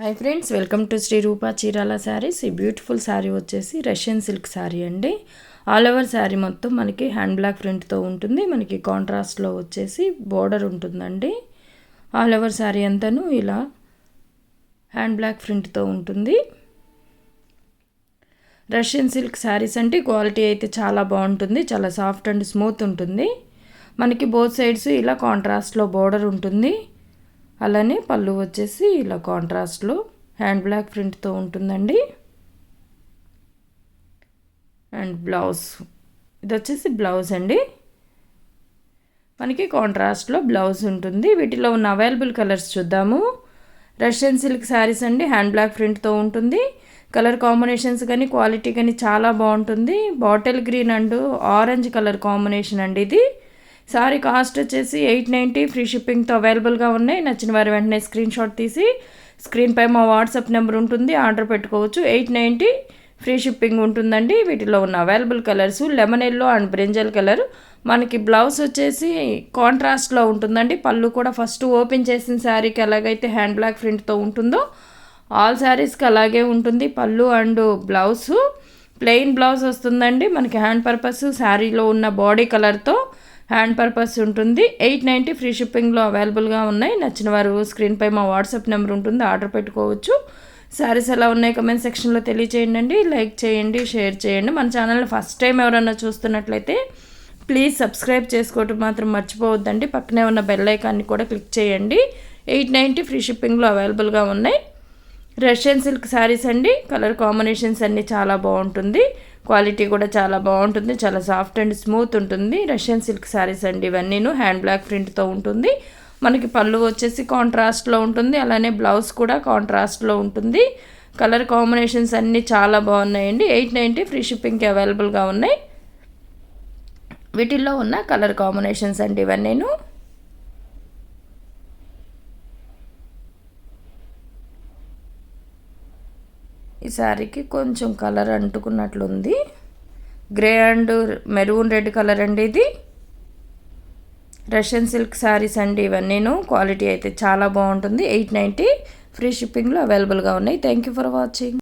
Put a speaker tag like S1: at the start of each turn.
S1: Hi friends, welcome to Shri Rupa Chirala saris. ఈ beautiful sari వచ్చేసి Russian silk sari అండి. ఆల్ ఓవర్ శారీ మొత్తం మనకి హ్యాండ్ బ్లాక్ ప్రింట్తో ఉంటుంది. మనకి కాంట్రాస్ట్లో వచ్చేసి బోర్డర్ ఉంటుందండి. ఆల్ ఓవర్ శారీ అంతాను ఇలా హ్యాండ్ బ్లాక్ ప్రింట్తో ఉంటుంది. రష్యన్ సిల్క్ శారీస్ అంటే క్వాలిటీ అయితే చాలా బాగుంటుంది. చాలా సాఫ్ట్ అండ్ స్మూత్ ఉంటుంది. మనకి బోత్ సైడ్స్ ఇలా కాంట్రాస్ట్లో బోర్డర్ ఉంటుంది. అలానే పళ్ళు వచ్చేసి ఇలా కాంట్రాస్ట్లో హ్యాండ్ బ్లాక్ ప్రింట్తో ఉంటుందండి. అండ్ బ్లౌజ్ ఇది వచ్చేసి బ్లౌజ్ అండి. మనకి కాంట్రాస్ట్లో బ్లౌజ్ ఉంటుంది. వీటిలో ఉన్న అవైలబుల్ కలర్స్ చూద్దాము. రష్యన్ సిల్క్ శారీస్ అండి, హ్యాండ్ బ్లాక్ ప్రింట్తో ఉంటుంది. కలర్ కాంబినేషన్స్ కానీ క్వాలిటీ కానీ చాలా బాగుంటుంది. Bottle green and orange colour combination అండి ఇది. సారీ కాస్ట్ వచ్చేసి 890, ఫ్రీ షిప్పింగ్తో అవైలబుల్గా ఉన్నాయి. నచ్చిన వారి వెంటనే స్క్రీన్ షాట్ తీసి స్క్రీన్పై మా వాట్సాప్ నెంబర్ ఉంటుంది, ఆర్డర్ పెట్టుకోవచ్చు. 890 ఫ్రీ షిప్పింగ్ ఉంటుందండి. వీటిలో ఉన్న available colours lemon yellow and brinjal colour. మనకి బ్లౌజ్ వచ్చేసి కాంట్రాస్ట్లో ఉంటుందండి. పళ్ళు కూడా ఫస్ట్ ఓపెన్ చేసిన శారీకి ఎలాగైతే హ్యాండ్ బ్లాక్ ప్రింట్తో ఉంటుందో ఆల్ శారీస్కి అలాగే ఉంటుంది. పళ్ళు అండ్ బ్లౌజ్ ప్లెయిన్ బ్లౌజ్ వస్తుందండి. మనకి హ్యాండ్ పర్పస్ శారీలో ఉన్న బాడీ కలర్తో హ్యాండ్ పర్పస్ ఉంటుంది. 890 ఫ్రీ షిప్పింగ్లో అవైలబుల్గా ఉన్నాయి. నచ్చిన వారు స్క్రీన్పై మా వాట్సాప్ నెంబర్ ఉంటుంది, ఆర్డర్ పెట్టుకోవచ్చు. శారీస్ ఎలా ఉన్నాయి కమెంట్ సెక్షన్లో తెలియచేయండి. లైక్ చేయండి, షేర్ చేయండి. మన ఛానల్ని ఫస్ట్ టైం ఎవరైనా చూస్తున్నట్లయితే ప్లీజ్ సబ్స్క్రైబ్ చేసుకోవటం మాత్రం మర్చిపోవద్దండి. పక్కనే ఉన్న బెల్ ఐకాన్ని కూడా క్లిక్ చేయండి. 890 ఫ్రీ షిప్పింగ్లో అవైలబుల్గా ఉన్నాయి. రష్యన్ సిల్క్ శారీస్ అండి. కలర్ కాంబినేషన్స్ అన్నీ చాలా బాగుంటుంది. క్వాలిటీ కూడా చాలా బాగుంటుంది. చాలా సాఫ్ట్ అండ్ స్మూత్ ఉంటుంది. రష్యన్ సిల్క్ శారీస్ అండి ఇవన్నీను. హ్యాండ్ బ్లాక్ ప్రింట్తో ఉంటుంది. మనకి పళ్ళు వచ్చేసి కాంట్రాస్ట్లో ఉంటుంది. అలానే బ్లౌజ్ కూడా కాంట్రాస్ట్లో ఉంటుంది. కలర్ కాంబినేషన్స్ అన్నీ చాలా బాగున్నాయండి. 890 ఫ్రీ షిప్పింగ్కి అవైలబుల్గా ఉన్నాయి. వీటిల్లో ఉన్న కలర్ కాంబినేషన్స్ అండి ఇవన్నీను. ఈ శారీకి కొంచెం కలర్ అంటుకున్నట్లుంది. Grey and maroon red colour అండి ఇది. రష్యన్ సిల్క్ శారీస్ అండి ఇవన్నీను. క్వాలిటీ అయితే చాలా బాగుంటుంది. 890 ఫ్రీ షిప్పింగ్లో అవైలబుల్గా ఉన్నాయి. Thank you for watching.